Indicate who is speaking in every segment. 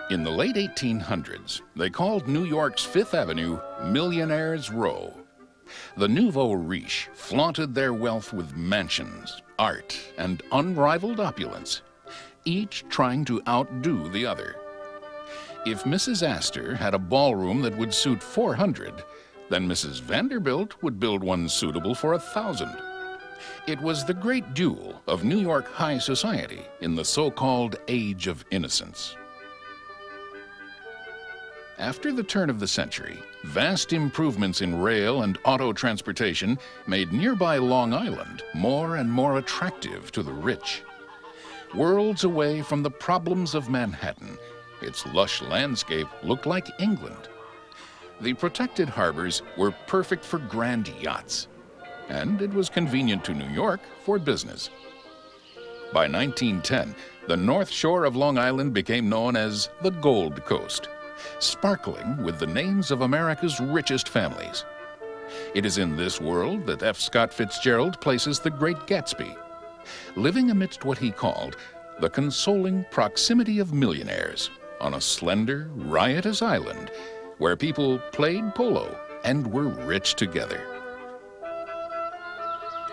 Speaker 1: In the late 1800s, they called New York's Fifth Avenue Millionaire's Row. The nouveau riche flaunted their wealth with mansions, art, and unrivaled opulence, each trying to outdo the other. If Mrs. Astor had a ballroom that would suit 400, then Mrs. Vanderbilt would build one suitable for 1,000. It was the great duel of New York high society in the so-called Age of Innocence. After the turn of the century, vast improvements in rail and auto transportation made nearby Long Island more and more attractive to the rich. Worlds away from the problems of Manhattan, its lush landscape looked like England. The protected harbors were perfect for grand yachts, and it was convenient to New York for business. By 1910, the North Shore of Long Island became known as the Gold Coast, sparkling with the names of America's richest families. It is in this world that F. Scott Fitzgerald places The Great Gatsby, living amidst what he called the consoling proximity of millionaires on a slender, riotous island where people played polo and were rich together.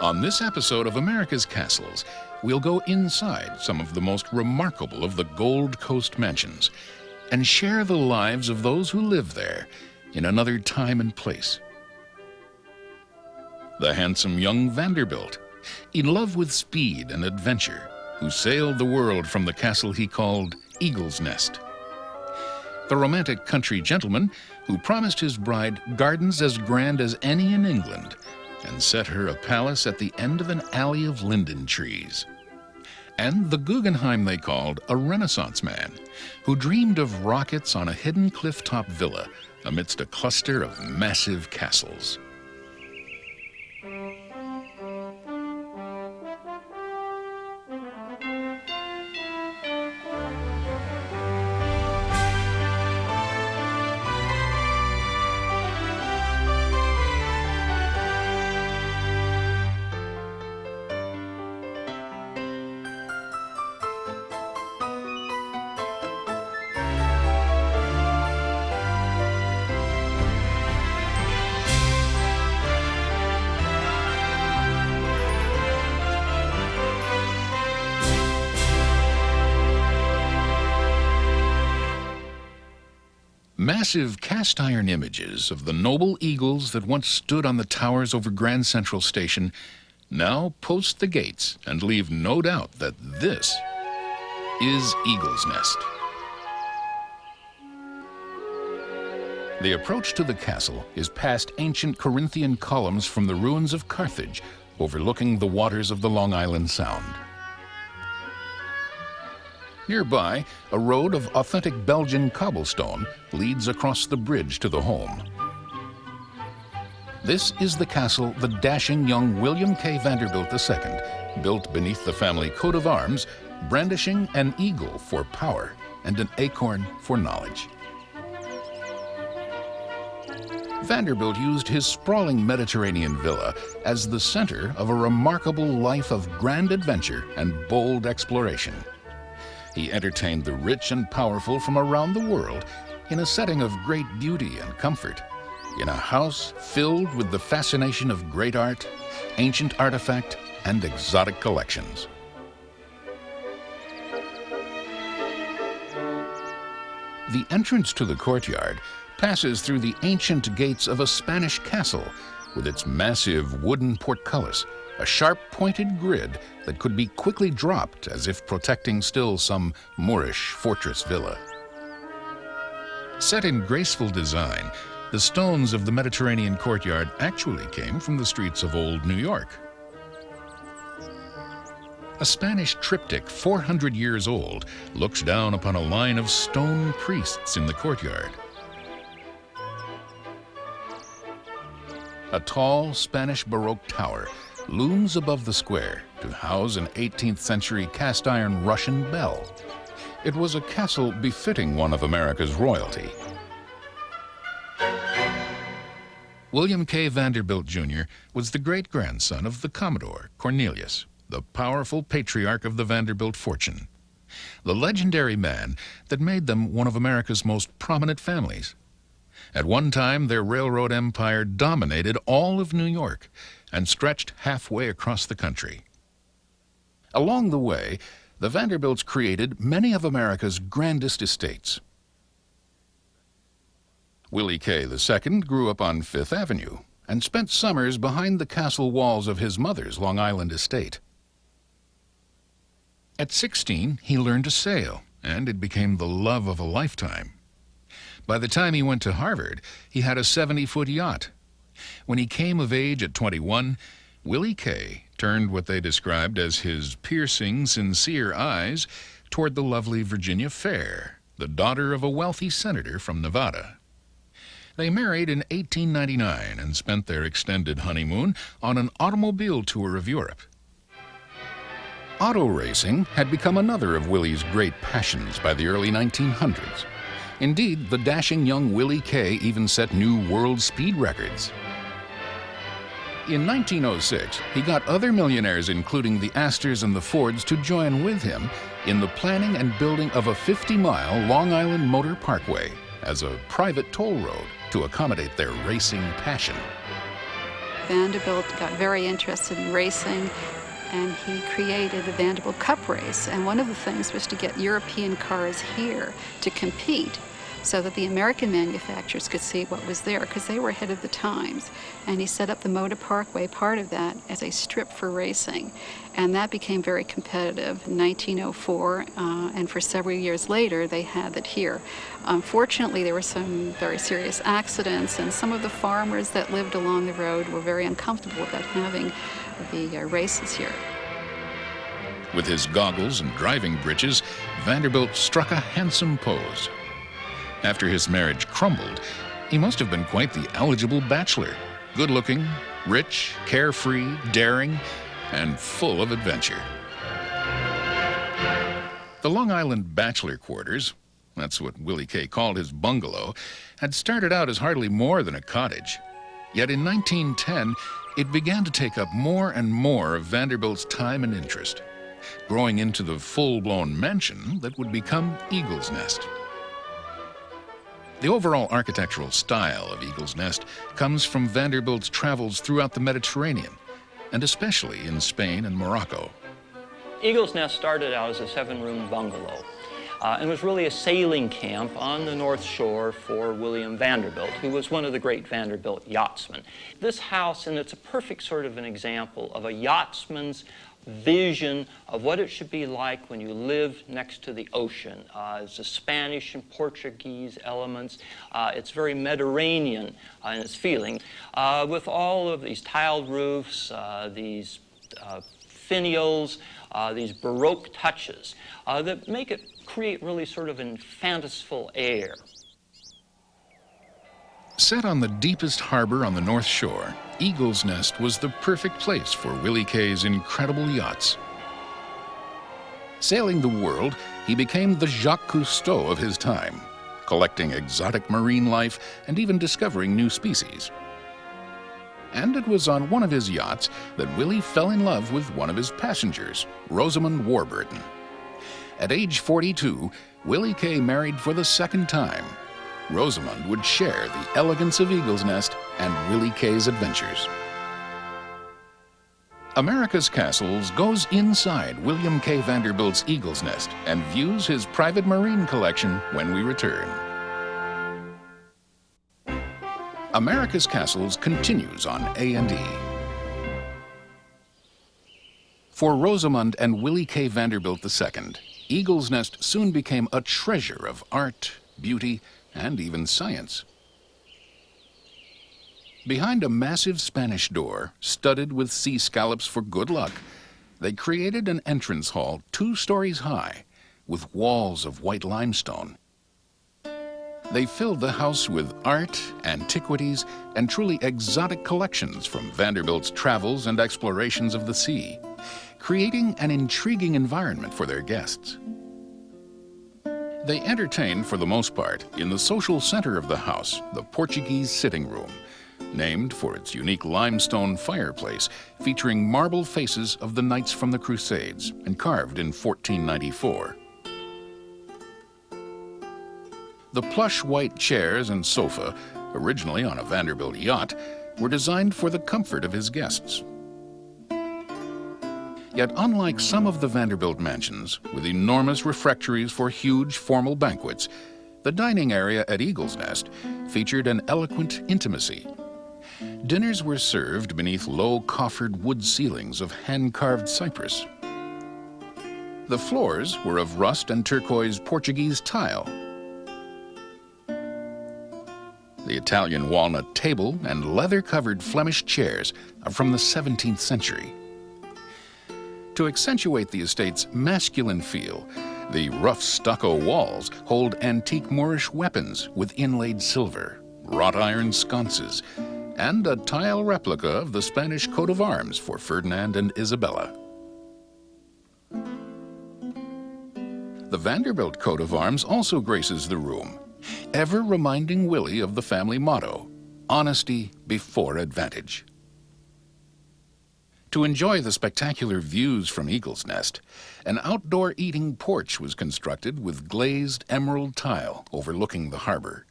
Speaker 1: On this episode of America's Castles, we'll go inside some of the most remarkable of the Gold Coast mansions and share the lives of those who live there in another time and place. The handsome young Vanderbilt, in love with speed and adventure, who sailed the world from the castle he called Eagle's Nest. The romantic country gentleman who promised his bride gardens as grand as any in England and set her a palace at the end of an alley of linden trees. And the Guggenheim they called a Renaissance man, who dreamed of rockets on a hidden cliff-top villa amidst a cluster of massive castles. Massive cast-iron images of the noble eagles that once stood on the towers over Grand Central Station now post the gates and leave no doubt that this is Eagle's Nest. The approach to the castle is past ancient Corinthian columns from the ruins of Carthage, overlooking the waters of the Long Island Sound. Nearby, a road of authentic Belgian cobblestone leads across the bridge to the home. This is the castle the dashing young William K. Vanderbilt II built beneath the family coat of arms, brandishing an eagle for power and an acorn for knowledge. Vanderbilt used his sprawling Mediterranean villa as the center of a remarkable life of grand adventure and bold exploration. He entertained the rich and powerful from around the world in a setting of great beauty and comfort, in a house filled with the fascination of great art, ancient artifact, and exotic collections. The entrance to the courtyard passes through the ancient gates of a Spanish castle with its massive wooden portcullis, a sharp-pointed grid that could be quickly dropped as if protecting still some Moorish fortress villa. Set in graceful design, the stones of the Mediterranean courtyard actually came from the streets of old New York. A Spanish triptych 400 years old looks down upon a line of stone priests in the courtyard. A tall Spanish Baroque tower looms above the square to house an 18th century cast-iron Russian bell. It was a castle befitting one of America's royalty. William K. Vanderbilt, Jr. was the great-grandson of the Commodore Cornelius, the powerful patriarch of the Vanderbilt fortune. the legendary man that made them one of America's most prominent families. At one time, their railroad empire dominated all of New York and stretched halfway across the country. Along the way, the Vanderbilts created many of America's grandest estates. Willie K. II grew up on Fifth Avenue and spent summers behind the castle walls of his mother's Long Island estate. At 16, he learned to sail, and it became the love of a lifetime. By the time he went to Harvard, he had a 70-foot yacht. When he came of age at 21, Willie K. turned what they described as his piercing, sincere eyes toward the lovely Virginia Fair, the daughter of a wealthy senator from Nevada. They married in 1899 and spent their extended honeymoon on an automobile tour of Europe. Auto racing had become another of Willie's great passions by the early 1900s. Indeed, the dashing young Willie K. even set new world speed records. In 1906, he got other millionaires, including the Astors and the Fords, to join with him in the planning and building of a 50-mile Long Island Motor Parkway as a private toll road to accommodate their racing passion.
Speaker 2: Vanderbilt got very interested in racing, and he created the Vanderbilt Cup race. And one of the things was to get European cars here to compete so that the American manufacturers could see what was there, because they were ahead of the times. And he set up the Motor Parkway, part of that, as a strip for racing. And that became very competitive in 1904, and for several years later, they had it here. Unfortunately, there were some very serious accidents, and some of the farmers that lived along the road were very uncomfortable about having the races here.
Speaker 1: With his goggles and driving breeches, Vanderbilt struck a handsome pose. After his marriage crumbled, he must have been quite the eligible bachelor, good-looking, rich, carefree, daring, and full of adventure. The Long Island bachelor quarters, that's what Willie K. called his bungalow, had started out as hardly more than a cottage. Yet in 1910, it began to take up more and more of Vanderbilt's time and interest, growing into the full-blown mansion that would become Eagle's Nest. The overall architectural style of Eagle's Nest comes from Vanderbilt's travels throughout the Mediterranean, and especially in Spain and Morocco.
Speaker 3: Eagle's Nest started out as a 7-room bungalow and was really a sailing camp on the North Shore for William Vanderbilt, who was one of the great Vanderbilt yachtsmen. This house, and it's a perfect sort of an example of a yachtsman's vision of what it should be like when you live next to the ocean. It's the Spanish and Portuguese elements. It's very Mediterranean in its feeling, with all of these tiled roofs, these finials, these Baroque touches that make it create really sort of an fanciful air.
Speaker 1: Set on the deepest harbor on the North Shore, Eagle's Nest was the perfect place for Willie K.'s incredible yachts. Sailing the world, he became the Jacques Cousteau of his time, collecting exotic marine life and even discovering new species. And it was on one of his yachts that Willie fell in love with one of his passengers, Rosamond Warburton. At age 42, Willie K. married for the second time. Rosamond would share the elegance of Eagle's Nest and Willie K.'s adventures. America's Castles goes inside William K. Vanderbilt's Eagle's Nest and views his private marine collection when we return. America's Castles continues on A&E. For Rosamond and Willie K. Vanderbilt II, Eagle's Nest soon became a treasure of art, beauty, and even science. Behind a massive Spanish door, studded with sea scallops for good luck, they created an entrance hall 2 stories high, with walls of white limestone. They filled the house with art, antiquities, and truly exotic collections from Vanderbilt's travels and explorations of the sea, creating an intriguing environment for their guests. They entertained, for the most part, in the social center of the house, the Portuguese sitting room, named for its unique limestone fireplace featuring marble faces of the knights from the Crusades and carved in 1494. The plush white chairs and sofa, originally on a Vanderbilt yacht, were designed for the comfort of his guests. Yet unlike some of the Vanderbilt mansions, with enormous refectories for huge formal banquets, the dining area at Eagle's Nest featured an eloquent intimacy. Dinners were served beneath low coffered wood ceilings of hand-carved cypress. The floors were of rust and turquoise Portuguese tile. The Italian walnut table and leather-covered Flemish chairs are from the 17th century. To accentuate the estate's masculine feel, the rough stucco walls hold antique Moorish weapons with inlaid silver, wrought iron sconces, and a tile replica of the Spanish coat of arms for Ferdinand and Isabella. The Vanderbilt coat of arms also graces the room, ever reminding Willie of the family motto, honesty before advantage. To enjoy the spectacular views from Eagle's Nest, an outdoor eating porch was constructed with glazed emerald tile overlooking the harbor.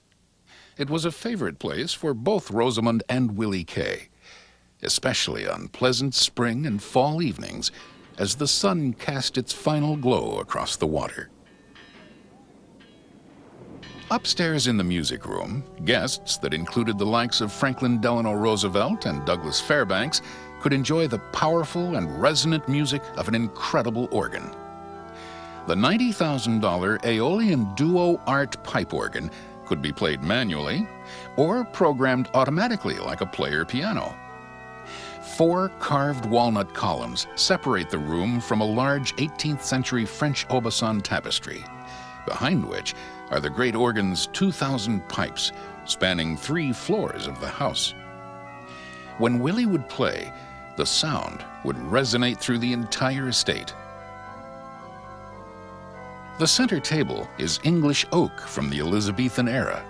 Speaker 1: It was a favorite place for both Rosamond and Willie Kay, especially on pleasant spring and fall evenings as the sun cast its final glow across the water. Upstairs in the music room, guests that included the likes of Franklin Delano Roosevelt and Douglas Fairbanks could enjoy the powerful and resonant music of an incredible organ. The $90,000 Aeolian Duo Art pipe organ could be played manually or programmed automatically like a player piano. 4 carved walnut columns separate the room from a large 18th century French Aubusson tapestry, behind which are the great organ's 2,000 pipes spanning 3 floors of the house. When Willie would play, the sound would resonate through the entire estate. The center table is English oak from the Elizabethan era,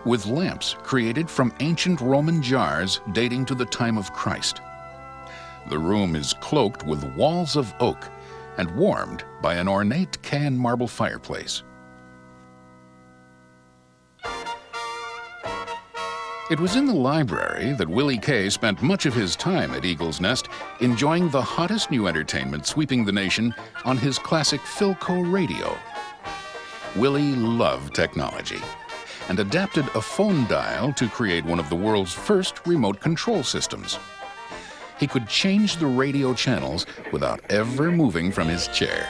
Speaker 1: with lamps created from ancient Roman jars dating to the time of Christ. The room is cloaked with walls of oak and warmed by an ornate Caen marble fireplace. It was in the library that Willie Kay spent much of his time at Eagle's Nest, enjoying the hottest new entertainment sweeping the nation on his classic Philco radio. Willie loved technology and adapted a phone dial to create one of the world's first remote control systems. He could change the radio channels without ever moving from his chair.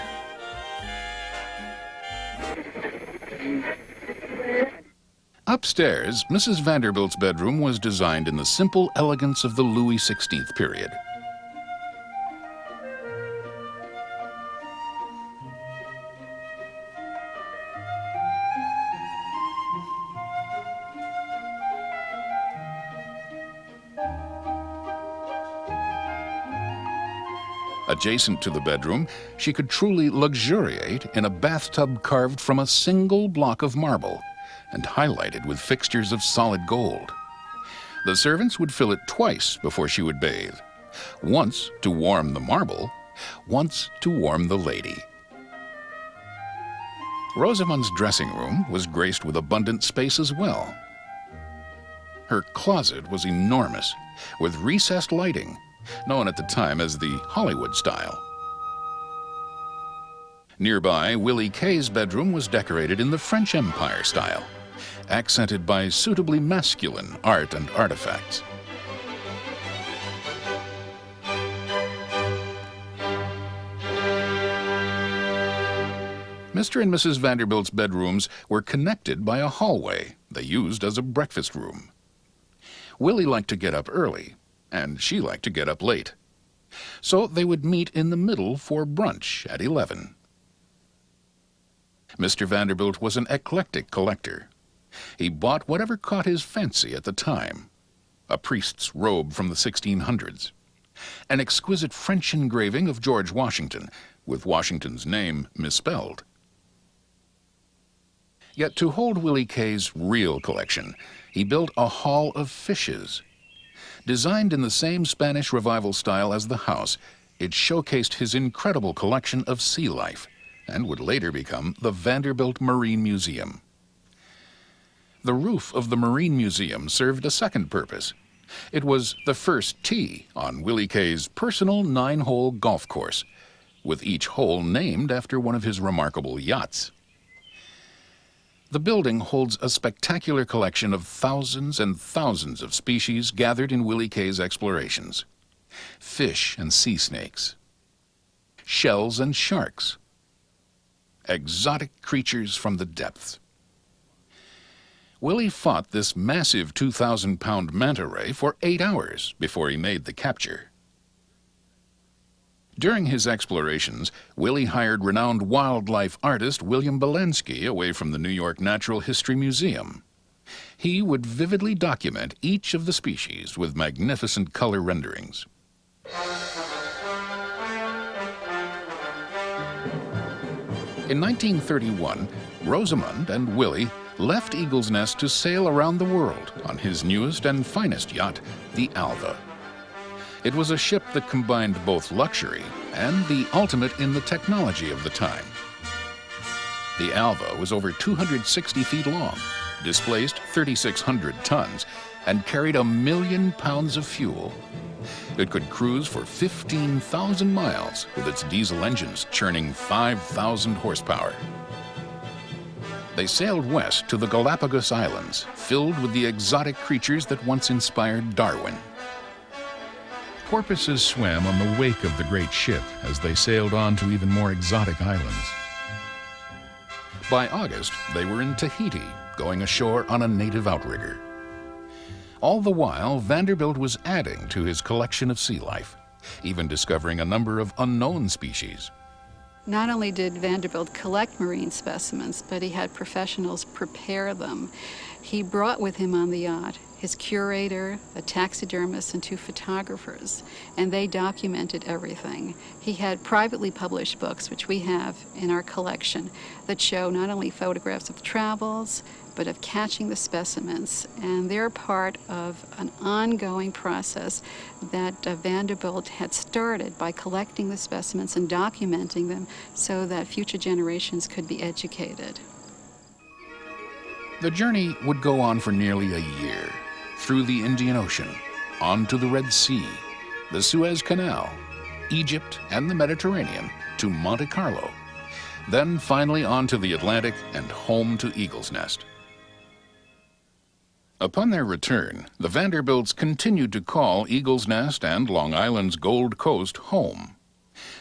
Speaker 1: Upstairs, Mrs. Vanderbilt's bedroom was designed in the simple elegance of the Louis XVI period. Adjacent to the bedroom, she could truly luxuriate in a bathtub carved from a single block of marble and highlighted with fixtures of solid gold. The servants would fill it twice before she would bathe, once to warm the marble, once to warm the lady. Rosamond's dressing room was graced with abundant space as well. Her closet was enormous, with recessed lighting, known at the time as the Hollywood style. Nearby, Willie Kay's bedroom was decorated in the French Empire style, accented by suitably masculine art and artifacts. Mr. and Mrs. Vanderbilt's bedrooms were connected by a hallway they used as a breakfast room. Willie liked to get up early, and she liked to get up late. So they would meet in the middle for brunch at 11. Mr. Vanderbilt was an eclectic collector. He bought whatever caught his fancy at the time. A priest's robe from the 1600s. An exquisite French engraving of George Washington, with Washington's name misspelled. Yet to hold Willie Kay's real collection, he built a hall of fishes. Designed in the same Spanish Revival style as the house, it showcased his incredible collection of sea life and would later become the Vanderbilt Marine Museum. The roof of the Marine Museum served a second purpose. It was the first tee on Willie Kay's personal 9-hole golf course, with each hole named after one of his remarkable yachts. The building holds a spectacular collection of thousands and thousands of species gathered in Willie Kay's explorations. Fish and sea snakes, shells and sharks, exotic creatures from the depths. Willie fought this massive 2,000-pound manta ray for 8 hours before he made the capture. During his explorations, Willie hired renowned wildlife artist William Belensky away from the New York Natural History Museum. He would vividly document each of the species with magnificent color renderings. In 1931, Rosamund and Willie left Eagle's Nest to sail around the world on his newest and finest yacht, the Alva. It was a ship that combined both luxury and the ultimate in the technology of the time. The Alva was over 260 feet long, displaced 3,600 tons, and carried 1 million pounds of fuel. It could cruise for 15,000 miles with its diesel engines churning 5,000 horsepower. They sailed west to the Galapagos Islands, filled with the exotic creatures that once inspired Darwin. Porpoises swam on the wake of the great ship as they sailed on to even more exotic islands. By August, they were in Tahiti, going ashore on a native outrigger. All the while, Vanderbilt was adding to his collection of sea life, even discovering a number of unknown species.
Speaker 2: Not only did Vanderbilt collect marine specimens, but he had professionals prepare them. He brought with him on the yacht his curator, a taxidermist, and 2 photographers, and they documented everything. He had privately published books, which we have in our collection, that show not only photographs of travels, but of catching the specimens, and they're part of an ongoing process that Vanderbilt had started by collecting the specimens and documenting them so that future generations could be educated.
Speaker 1: The journey would go on for nearly a year, through the Indian Ocean, on to the Red Sea, the Suez Canal, Egypt, and the Mediterranean, to Monte Carlo, then finally on to the Atlantic and home to Eagle's Nest. Upon their return, the Vanderbilts continued to call Eagle's Nest and Long Island's Gold Coast home.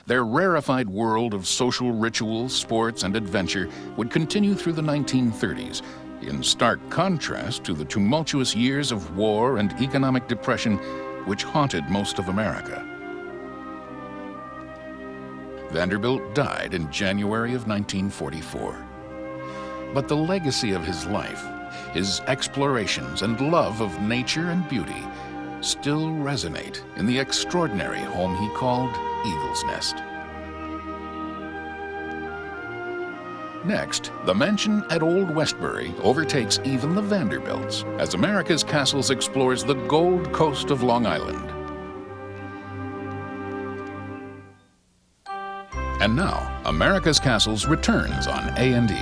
Speaker 1: Their rarefied world of social rituals, sports, and adventure would continue through the 1930s, in stark contrast to the tumultuous years of war and economic depression which haunted most of America. Vanderbilt died in January of 1944. But the legacy of his life, his explorations and love of nature and beauty, still resonate in the extraordinary home he called Eagle's Nest. Next, the mansion at Old Westbury overtakes even the Vanderbilts as America's Castles explores the Gold Coast of Long Island. And now, America's Castles returns on A&E.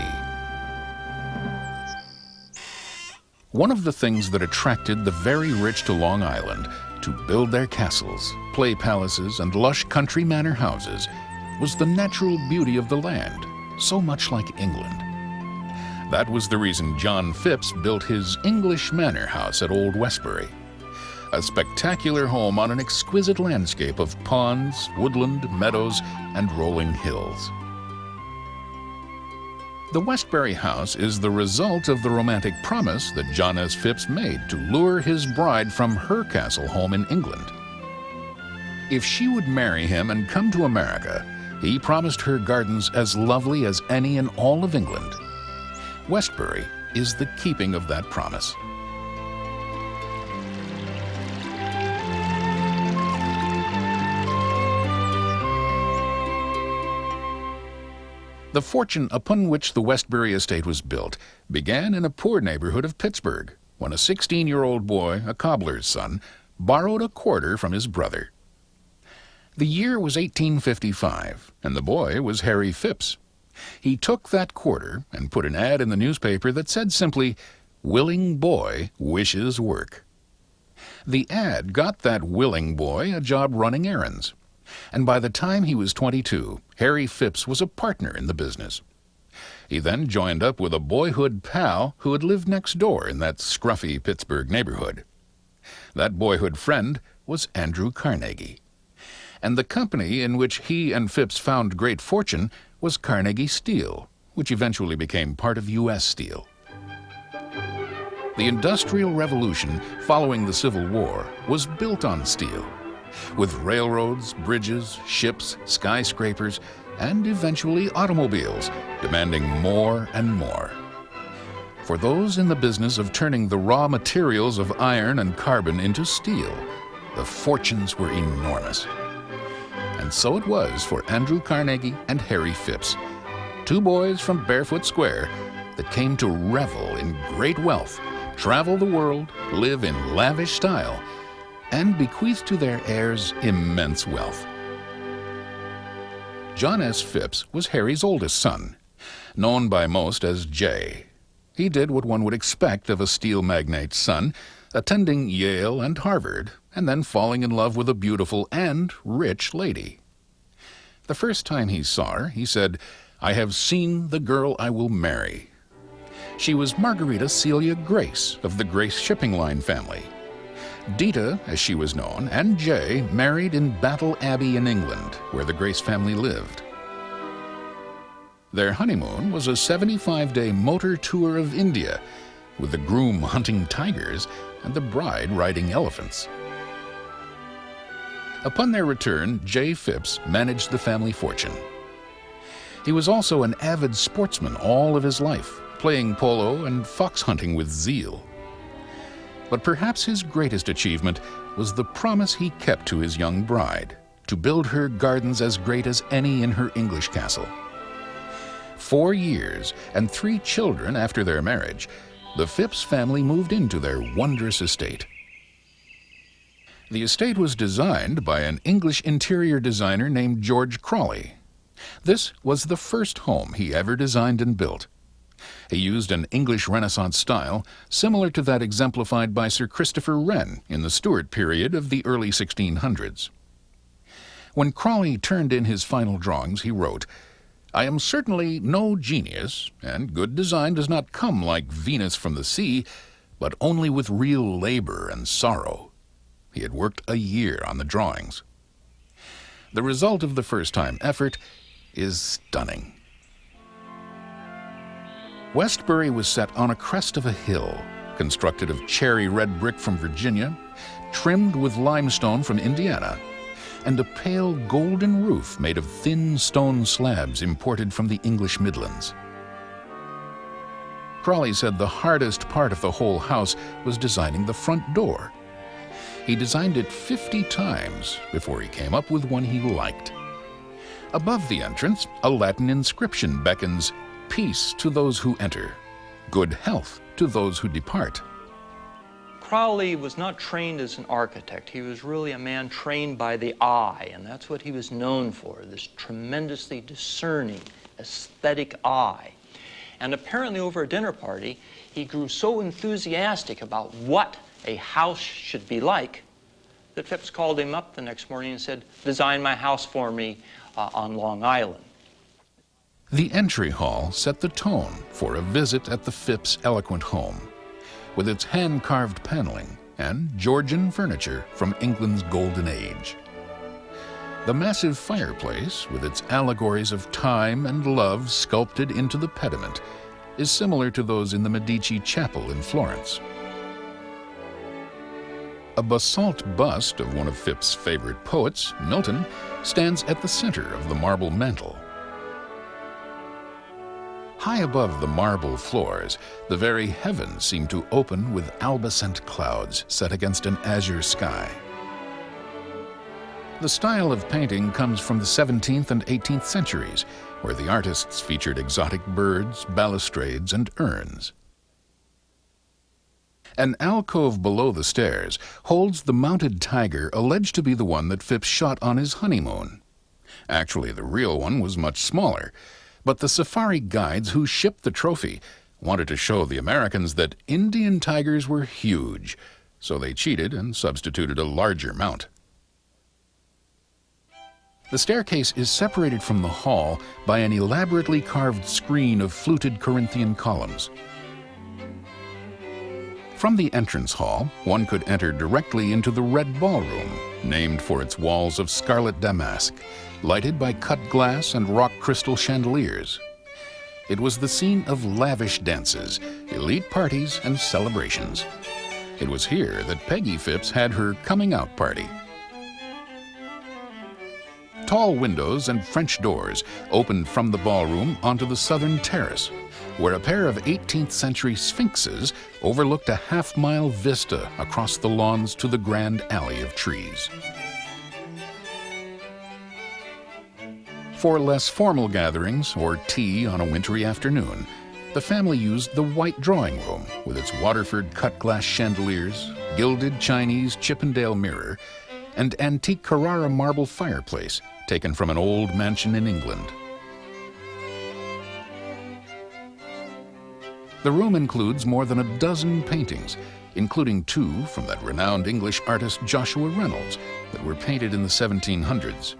Speaker 1: One of the things that attracted the very rich to Long Island to build their castles, play palaces, and lush country manor houses was the natural beauty of the land, so much like England. That was the reason John Phipps built his English manor house at Old Westbury, a spectacular home on an exquisite landscape of ponds, woodland, meadows, and rolling hills. The Westbury house is the result of the romantic promise that John S. Phipps made to lure his bride from her castle home in England. If she would marry him and come to America, he promised her gardens as lovely as any in all of England. Westbury is the keeping of that promise. The fortune upon which the Westbury estate was built began in a poor neighborhood of Pittsburgh, when a 16-year-old boy, a cobbler's son, borrowed a quarter from his brother. The year was 1855, and the boy was Harry Phipps. He took that quarter and put an ad in the newspaper that said simply, Willing boy wishes work. The ad got that willing boy a job running errands, and by the time he was 22, Harry Phipps was a partner in the business. He then joined up with a boyhood pal who had lived next door in that scruffy Pittsburgh neighborhood. That boyhood friend was Andrew Carnegie, and the company in which he and Phipps found great fortune was Carnegie Steel, which eventually became part of U.S. Steel. The Industrial Revolution following the Civil War was built on steel, with railroads, bridges, ships, skyscrapers, and eventually automobiles demanding more and more. For those in the business of turning the raw materials of iron and carbon into steel, the fortunes were enormous. And so it was for Andrew Carnegie and Harry Phipps, two boys from Barefoot Square that came to revel in great wealth, travel the world, live in lavish style, and bequeath to their heirs immense wealth. John S. Phipps was Harry's oldest son, known by most as Jay. He did what one would expect of a steel magnate's son, attending Yale and Harvard, and then falling in love with a beautiful and rich lady. The first time he saw her, he said, "I have seen the girl I will marry." She was Margarita Celia Grace of the Grace Shipping Line family. Dita, as she was known, and Jay married in Battle Abbey in England, where the Grace family lived. Their honeymoon was a 75-day motor tour of India, with the groom hunting tigers and the bride riding elephants. Upon their return, Jay Phipps managed the family fortune. He was also an avid sportsman all of his life, playing polo and fox hunting with zeal. But perhaps his greatest achievement was the promise he kept to his young bride, to build her gardens as great as any in her English castle. 4 years and 3 children after their marriage, the Phipps family moved into their wondrous estate. The estate was designed by an English interior designer named George Crawley. This was the first home he ever designed and built. He used an English Renaissance style similar to that exemplified by Sir Christopher Wren in the Stuart period of the early 1600s. When Crawley turned in his final drawings, he wrote, "I am certainly no genius, and good design does not come like Venus from the sea, but only with real labor and sorrow." He had worked a year on the drawings. The result of the first-time effort is stunning. Westbury was set on a crest of a hill, constructed of cherry red brick from Virginia, trimmed with limestone from Indiana, and a pale golden roof made of thin stone slabs imported from the English Midlands. Crawley said the hardest part of the whole house was designing the front door. He designed it 50 times before he came up with one he liked. Above the entrance, a Latin inscription beckons, "Peace to those who enter, good health to those who depart."
Speaker 3: Crawley was not trained as an architect. He was really a man trained by the eye, and that's what he was known for, this tremendously discerning, aesthetic eye. And apparently over a dinner party, he grew so enthusiastic about what a house should be like that Phipps called him up the next morning and said, "Design my house for me on Long Island."
Speaker 1: The entry hall set the tone for a visit at the Phipps eloquent home, with its hand-carved paneling and Georgian furniture from England's golden age. The massive fireplace, with its allegories of time and love sculpted into the pediment, is similar to those in the Medici Chapel in Florence. A basalt bust of one of Phipps' favorite poets, Milton, stands at the center of the marble mantel. High above the marble floors, the very heavens seem to open with albescent clouds set against an azure sky. The style of painting comes from the 17th and 18th centuries, where the artists featured exotic birds, balustrades, and urns. An alcove below the stairs holds the mounted tiger alleged to be the one that Phipps shot on his honeymoon. Actually, the real one was much smaller, but the safari guides who shipped the trophy wanted to show the Americans that Indian tigers were huge, so they cheated and substituted a larger mount. The staircase is separated from the hall by an elaborately carved screen of fluted Corinthian columns. From the entrance hall, one could enter directly into the Red Ballroom, named for its walls of scarlet damask, lighted by cut glass and rock crystal chandeliers. It was the scene of lavish dances, elite parties, and celebrations. It was here that Peggy Phipps had her coming-out party. Tall windows and French doors opened from the ballroom onto the southern terrace, where a pair of 18th-century sphinxes overlooked a half-mile vista across the lawns to the grand alley of trees. For less formal gatherings or tea on a wintry afternoon, the family used the white drawing room with its Waterford cut-glass chandeliers, gilded Chinese Chippendale mirror, and antique Carrara marble fireplace taken from an old mansion in England. The room includes more than a dozen paintings, including 2 from that renowned English artist Joshua Reynolds that were painted in the 1700s.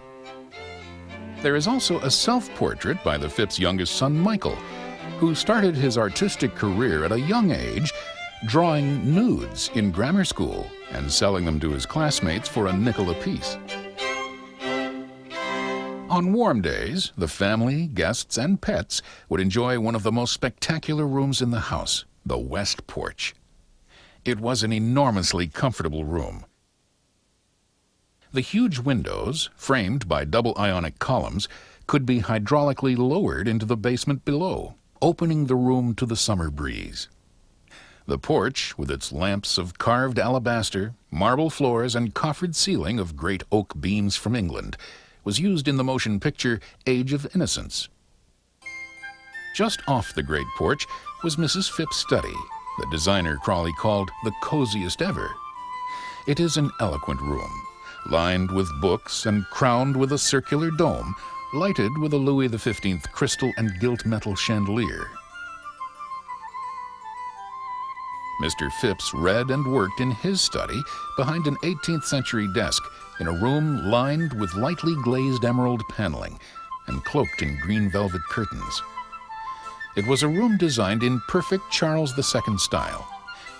Speaker 1: There is also a self-portrait by the Phipps' youngest son, Michael, who started his artistic career at a young age drawing nudes in grammar school and selling them to his classmates for a nickel apiece. On warm days, the family, guests, and pets would enjoy one of the most spectacular rooms in the house, the west porch. It was an enormously comfortable room. The huge windows, framed by double ionic columns, could be hydraulically lowered into the basement below, opening the room to the summer breeze. The porch, with its lamps of carved alabaster, marble floors, and coffered ceiling of great oak beams from England, was used in the motion picture Age of Innocence. Just off the great porch was Mrs. Phipps' study, that designer Crawley called the coziest ever. It is an eloquent room, lined with books and crowned with a circular dome, lighted with a Louis XV crystal and gilt metal chandelier. Mr. Phipps read and worked in his study behind an 18th century desk in a room lined with lightly glazed emerald paneling and cloaked in green velvet curtains. It was a room designed in perfect Charles II style,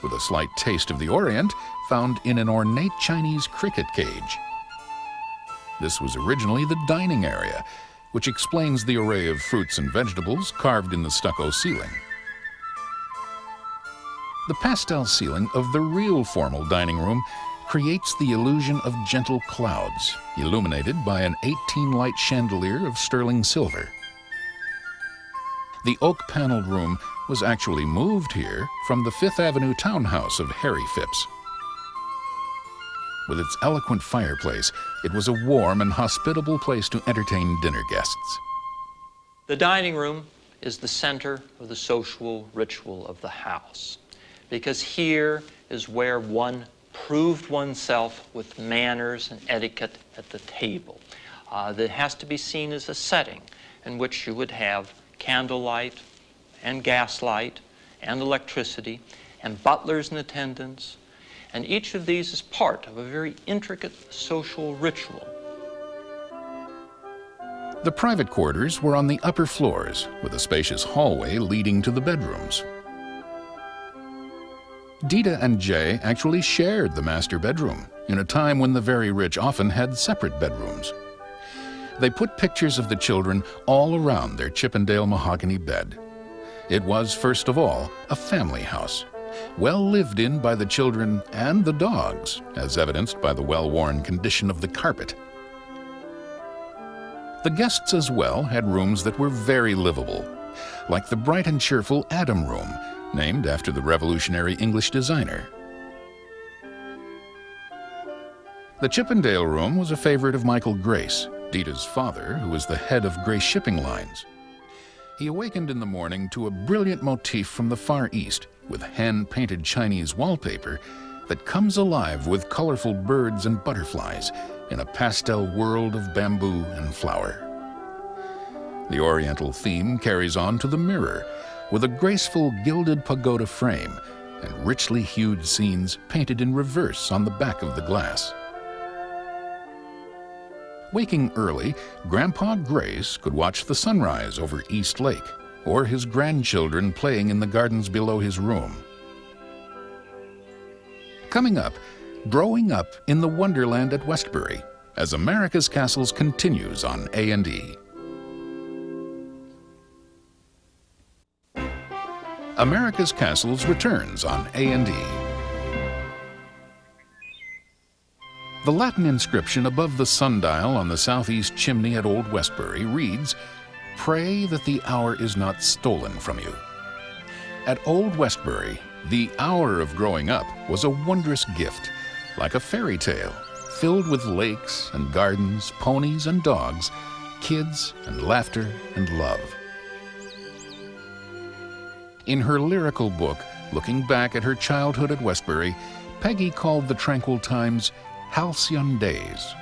Speaker 1: with a slight taste of the Orient found in an ornate Chinese cricket cage. This was originally the dining area, which explains the array of fruits and vegetables carved in the stucco ceiling. The pastel ceiling of the real formal dining room creates the illusion of gentle clouds, illuminated by an 18-light chandelier of sterling silver. The oak-paneled room was actually moved here from the Fifth Avenue townhouse of Harry Phipps. With its eloquent fireplace, it was a warm and hospitable place to entertain dinner guests.
Speaker 3: The dining room is the center of the social ritual of the house, because here is where one proved oneself with manners and etiquette at the table. That has to be seen as a setting in which you would have candlelight and gaslight and electricity and butlers in attendance, and each of these is part of a very intricate social ritual.
Speaker 1: The private quarters were on the upper floors, with a spacious hallway leading to the bedrooms. Dita and Jay actually shared the master bedroom, in a time when the very rich often had separate bedrooms. They put pictures of the children all around their Chippendale mahogany bed. It was, first of all, a family house, well lived in by the children and the dogs, as evidenced by the well-worn condition of the carpet. The guests as well had rooms that were very livable, like the bright and cheerful Adam Room, named after the revolutionary English designer. The Chippendale Room was a favorite of Michael Grace, Dita's father, who was the head of Grace Shipping Lines. He awakened in the morning to a brilliant motif from the Far East with hand-painted Chinese wallpaper that comes alive with colorful birds and butterflies in a pastel world of bamboo and flower. The Oriental theme carries on to the mirror, with a graceful gilded pagoda frame and richly hued scenes painted in reverse on the back of the glass. Waking early, Grandpa Grace could watch the sunrise over East Lake, or his grandchildren playing in the gardens below his room. Coming up, growing up in the Wonderland at Westbury, as America's Castles continues on A&E. America's Castles returns on A&E. The Latin inscription above the sundial on the southeast chimney at Old Westbury reads, "Pray that the hour is not stolen from you." At Old Westbury, the hour of growing up was a wondrous gift, like a fairy tale, filled with lakes and gardens, ponies and dogs, kids and laughter and love. In her lyrical book, looking back at her childhood at Westbury, Peggy called the tranquil times halcyon days.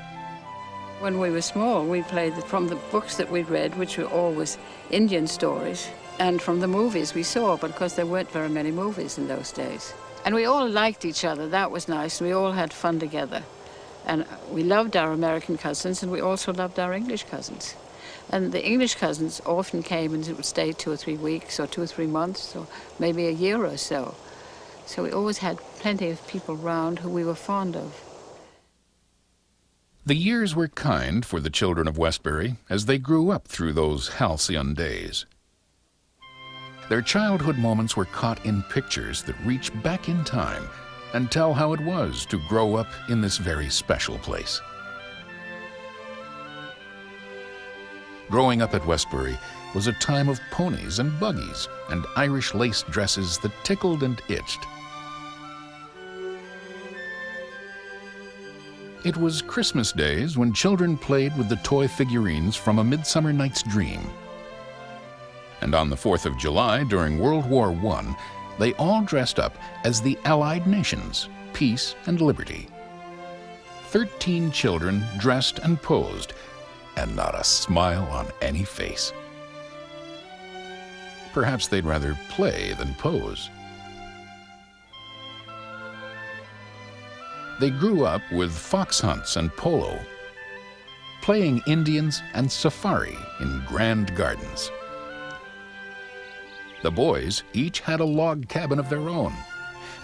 Speaker 4: When we were small, we played from the books that we'd read, which were always Indian stories, and from the movies we saw, because there weren't very many movies in those days. And we all liked each other. That was nice. We all had fun together. And we loved our American cousins, and we also loved our English cousins. And the English cousins often came and would stay 2 or 3 weeks, or 2 or 3 months, or maybe a year or so. So we always had plenty of people around who we were fond of.
Speaker 1: The years were kind for the children of Westbury as they grew up through those halcyon days. Their childhood moments were caught in pictures that reach back in time and tell how it was to grow up in this very special place. Growing up at Westbury was a time of ponies and buggies and Irish lace dresses that tickled and itched. It was Christmas days when children played with the toy figurines from A Midsummer Night's Dream. And on the 4th of July during World War I, they all dressed up as the Allied nations, peace and liberty. 13 children dressed and posed, and not a smile on any face. Perhaps they'd rather play than pose. They grew up with fox hunts and polo, playing Indians and safari in grand gardens. The boys each had a log cabin of their own,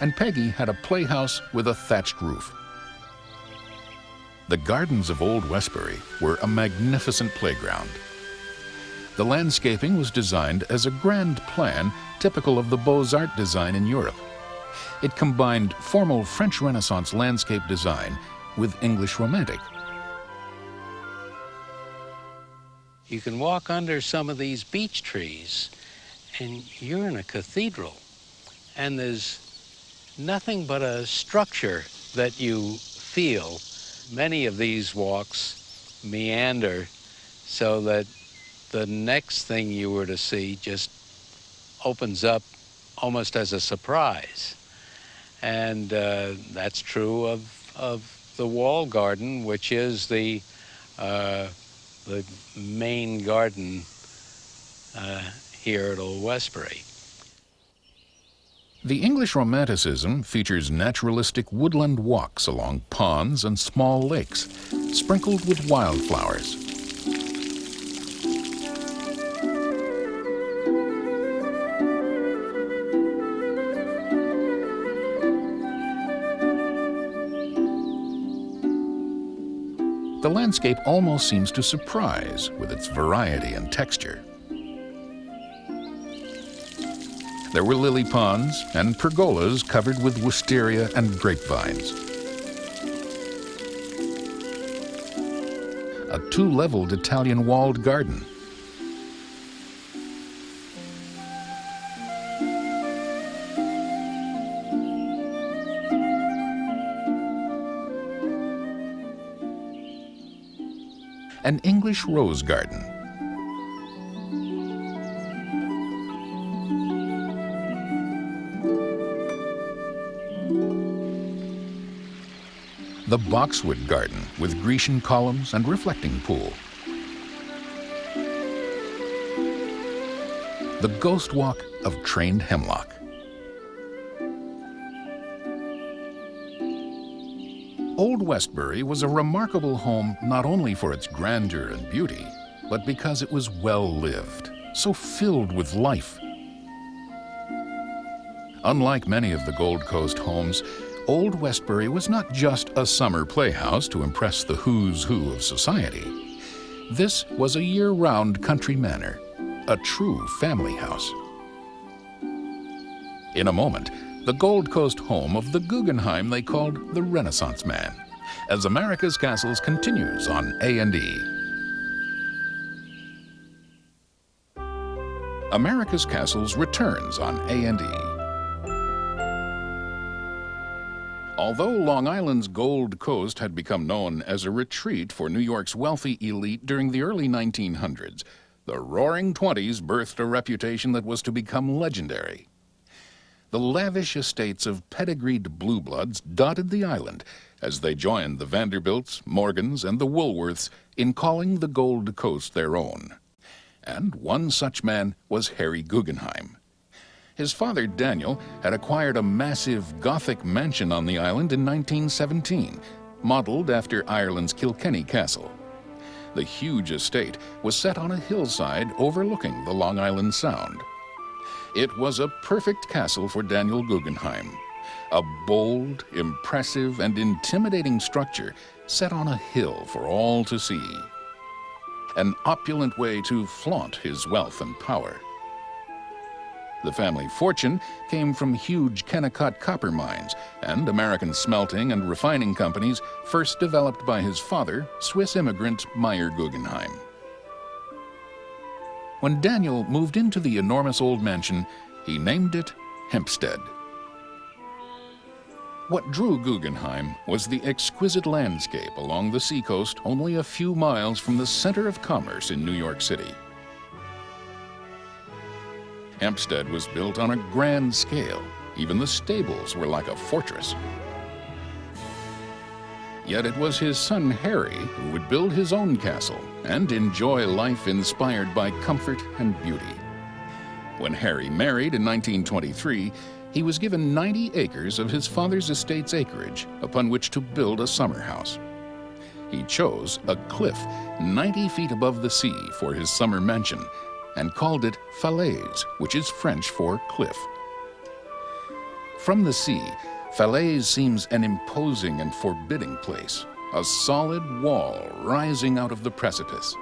Speaker 1: and Peggy had a playhouse with a thatched roof. The gardens of Old Westbury were a magnificent playground. The landscaping was designed as a grand plan typical of the Beaux-Arts design in Europe. It combined formal French Renaissance landscape design with English Romantic.
Speaker 5: You can walk under some of these beech trees and you're in a cathedral, and there's nothing but a structure that you feel. Many of these walks meander so that the next thing you were to see just opens up almost as a surprise. And that's true of the wall garden, which is the main garden here at Old Westbury.
Speaker 1: The English Romanticism features naturalistic woodland walks along ponds and small lakes, sprinkled with wildflowers. The landscape almost seems to surprise with its variety and texture. There were lily ponds and pergolas covered with wisteria and grapevines. A two-leveled Italian walled garden. An English rose garden. The boxwood garden with Grecian columns and reflecting pool. the ghost walk of trained hemlock. Old Westbury was a remarkable home not only for its grandeur and beauty, but because it was well lived, so filled with life. Unlike many of the Gold Coast homes, Old Westbury was not just a summer playhouse to impress the who's who of society. This was a year-round country manor, a true family house. In a moment, the Gold Coast home of the Guggenheim they called the Renaissance Man, as America's Castles continues on A&E. America's Castles returns on A&E. Although Long Island's Gold Coast had become known as a retreat for New York's wealthy elite during the early 1900s, the Roaring Twenties birthed a reputation that was to become legendary. The lavish estates of pedigreed blue bloods dotted the island as they joined the Vanderbilts, Morgans, and the Woolworths in calling the Gold Coast their own. And one such man was Harry Guggenheim. His father, Daniel, had acquired a massive Gothic mansion on the island in 1917, modeled after Ireland's Kilkenny Castle. The huge estate was set on a hillside overlooking the Long Island Sound. It was a perfect castle for Daniel Guggenheim, a bold, impressive, and intimidating structure set on a hill for all to see. An opulent way to flaunt his wealth and power. The family fortune came from huge Kennecott copper mines and American smelting and refining companies first developed by his father, Swiss immigrant Meyer Guggenheim. When Daniel moved into the enormous old mansion, he named it Hempstead. What drew Guggenheim was the exquisite landscape along the seacoast only a few miles from the center of commerce in New York City. Hempstead was built on a grand scale. Even the stables were like a fortress. Yet it was his son Harry who would build his own castle and enjoy life inspired by comfort and beauty. When Harry married in 1923, he was given 90 acres of his father's estate's acreage upon which to build a summer house. He chose a cliff 90 feet above the sea for his summer mansion and called it Falaise, which is French for cliff. From the sea, Falaise seems an imposing and forbidding place, a solid wall rising out of the precipice.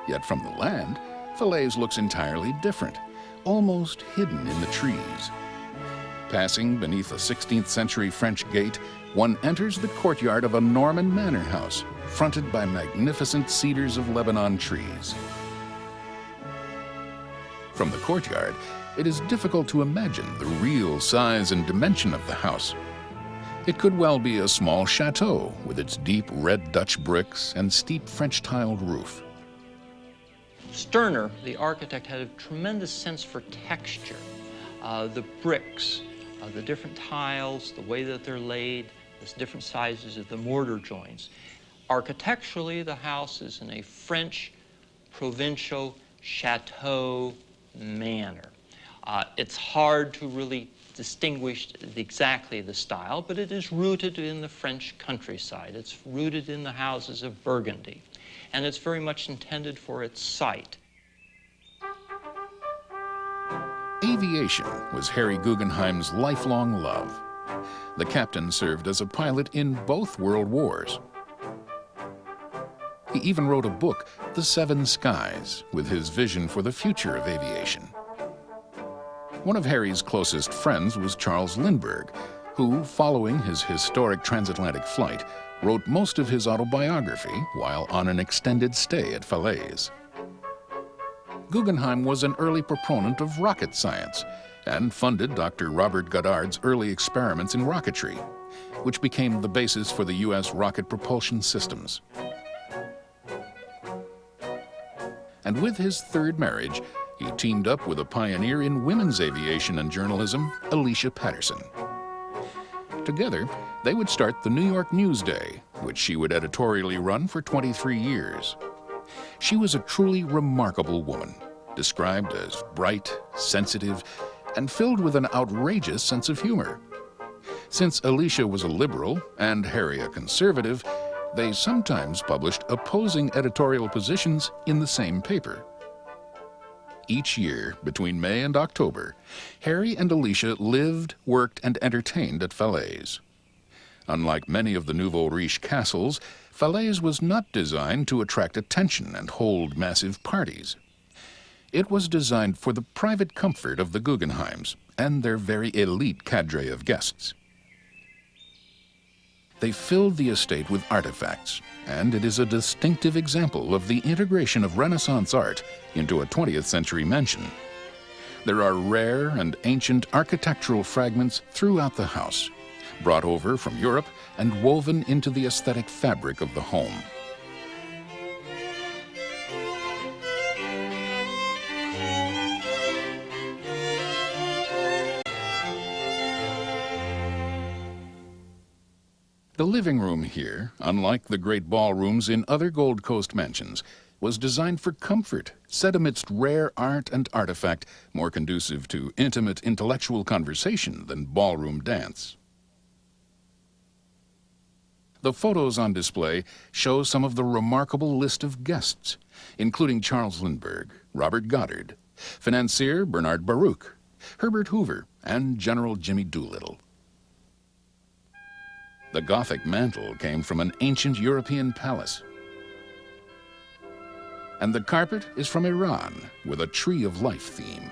Speaker 1: Yet from the land, Falaise looks entirely different, almost hidden in the trees. Passing beneath a 16th century French gate, one enters the courtyard of a Norman manor house, fronted by magnificent cedars of Lebanon trees. From the courtyard, it is difficult to imagine the real size and dimension of the house. It could well be a small chateau with its deep red Dutch bricks and steep French tiled roof.
Speaker 3: Sterner, the architect, had a tremendous sense for texture. The bricks, the different tiles, the way that they're laid, the different sizes of the mortar joints. Architecturally, the house is in a French provincial chateau manner. It's hard to really distinguish exactly the style, but it is rooted in the French countryside. It's rooted in the houses of Burgundy, and it's very much intended for its site.
Speaker 1: Aviation was Harry Guggenheim's lifelong love. The captain served as a pilot in both World Wars. He even wrote a book, The Seven Skies, with his vision for the future of aviation. One of Harry's closest friends was Charles Lindbergh, who, following his historic transatlantic flight, wrote most of his autobiography while on an extended stay at Falaise. Guggenheim was an early proponent of rocket science and funded Dr. Robert Goddard's early experiments in rocketry, which became the basis for the U.S. rocket propulsion systems. And with his third marriage, he teamed up with a pioneer in women's aviation and journalism, Alicia Patterson. Together, they would start the New York Newsday, which she would editorially run for 23 years. She was a truly remarkable woman, described as bright, sensitive, and filled with an outrageous sense of humor. Since Alicia was a liberal and Harry a conservative, they sometimes published opposing editorial positions in the same paper. Each year, between May and October, Harry and Alicia lived, worked, and entertained at Falaise. Unlike many of the nouveau riche castles, Falaise was not designed to attract attention and hold massive parties. It was designed for the private comfort of the Guggenheims and their very elite cadre of guests. They filled the estate with artifacts, and it is a distinctive example of the integration of Renaissance art into a 20th century mansion. There are rare and ancient architectural fragments throughout the house, brought over from Europe and woven into the aesthetic fabric of the home. The living room here, unlike the great ballrooms in other Gold Coast mansions, was designed for comfort, set amidst rare art and artifact, more conducive to intimate intellectual conversation than ballroom dance. The photos on display show some of the remarkable list of guests, including Charles Lindbergh, Robert Goddard, financier Bernard Baruch, Herbert Hoover, and General Jimmy Doolittle. The Gothic mantle came from an ancient European palace. And the carpet is from Iran, with a Tree of Life theme.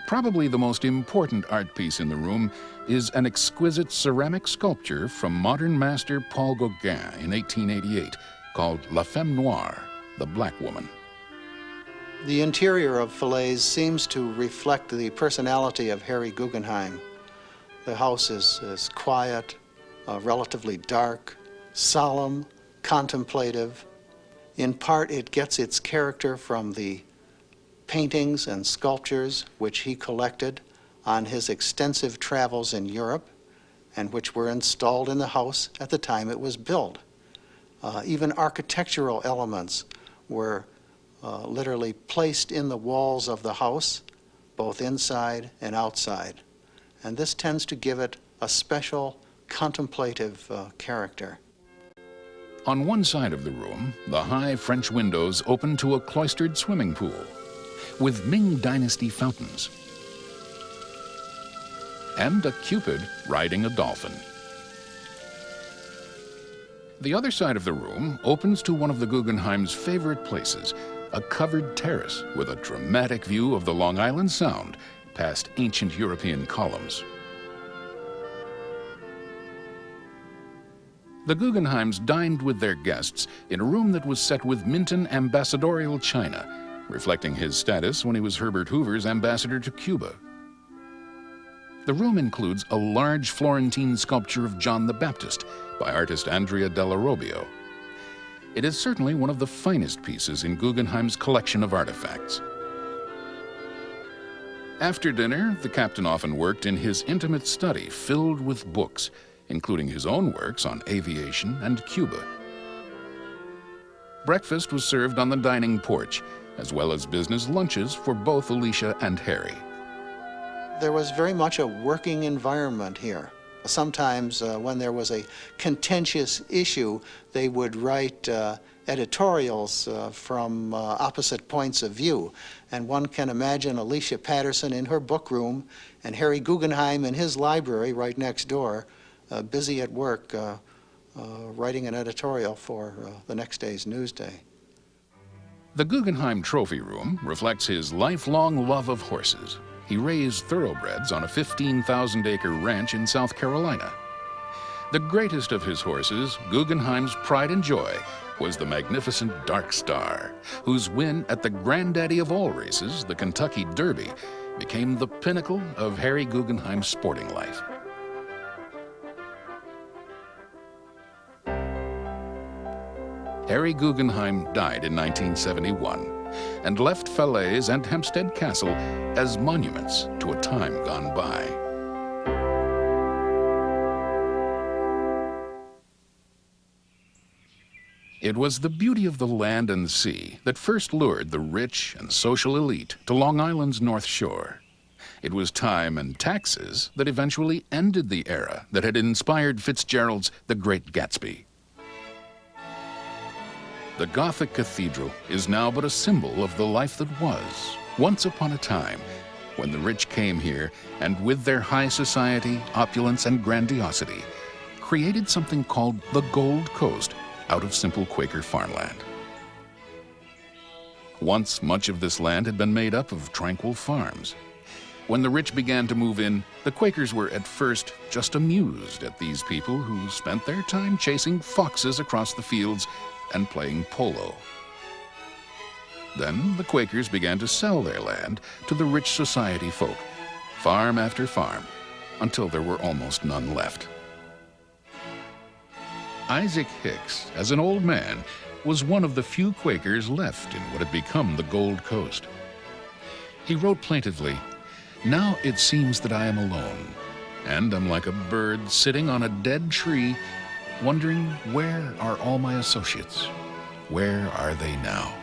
Speaker 1: Probably the most important art piece in the room is an exquisite ceramic sculpture from modern master Paul Gauguin in 1888, called La Femme Noire, the Black Woman.
Speaker 6: The interior of Falaise seems to reflect the personality of Harry Guggenheim. The house is quiet, relatively dark, solemn, contemplative. In part, it gets its character from the paintings and sculptures which he collected on his extensive travels in Europe and which were installed in the house at the time it was built. Even architectural elements were literally placed in the walls of the house, both inside and outside. And this tends to give it a special contemplative character.
Speaker 1: On one side of the room, the high French windows open to a cloistered swimming pool with Ming Dynasty fountains and a Cupid riding a dolphin. The other side of the room opens to one of the Guggenheim's favorite places, a covered terrace with a dramatic view of the Long Island Sound past ancient European columns. The Guggenheims dined with their guests in a room that was set with Minton ambassadorial china, reflecting his status when he was Herbert Hoover's ambassador to Cuba. The room includes a large Florentine sculpture of John the Baptist by artist Andrea Della Robbio. It is certainly one of the finest pieces in Guggenheim's collection of artifacts. After dinner, the captain often worked in his intimate study filled with books, including his own works on aviation and Cuba. Breakfast was served on the dining porch, as well as business lunches for both Alicia and Harry.
Speaker 6: There was very much a working environment here. Sometimes when there was a contentious issue, they would write editorials from opposite points of view. And one can imagine Alicia Patterson in her book room and Harry Guggenheim in his library right next door, busy at work writing an editorial for the next day's Newsday.
Speaker 1: The Guggenheim Trophy Room reflects his lifelong love of horses. He raised thoroughbreds on a 15,000-acre ranch in South Carolina. The greatest of his horses, Guggenheim's pride and joy, was the magnificent Dark Star, whose win at the granddaddy of all races, the Kentucky Derby, became the pinnacle of Harry Guggenheim's sporting life. Harry Guggenheim died in 1971 and left Falaise and Hempstead Castle as monuments to a time gone by. It was the beauty of the land and sea that first lured the rich and social elite to Long Island's North Shore. It was time and taxes that eventually ended the era that had inspired Fitzgerald's The Great Gatsby. The Gothic Cathedral is now but a symbol of the life that was, once upon a time, when the rich came here and with their high society, opulence, and grandiosity, created something called the Gold Coast out of simple Quaker farmland. Once, much of this land had been made up of tranquil farms. When the rich began to move in, the Quakers were at first just amused at these people who spent their time chasing foxes across the fields and playing polo. Then the Quakers began to sell their land to the rich society folk, farm after farm, until there were almost none left. Isaac Hicks, as an old man, was one of the few Quakers left in what had become the Gold Coast. He wrote plaintively, "Now it seems that I am alone, and am like a bird sitting on a dead tree, wondering where are all my associates? Where are they now?"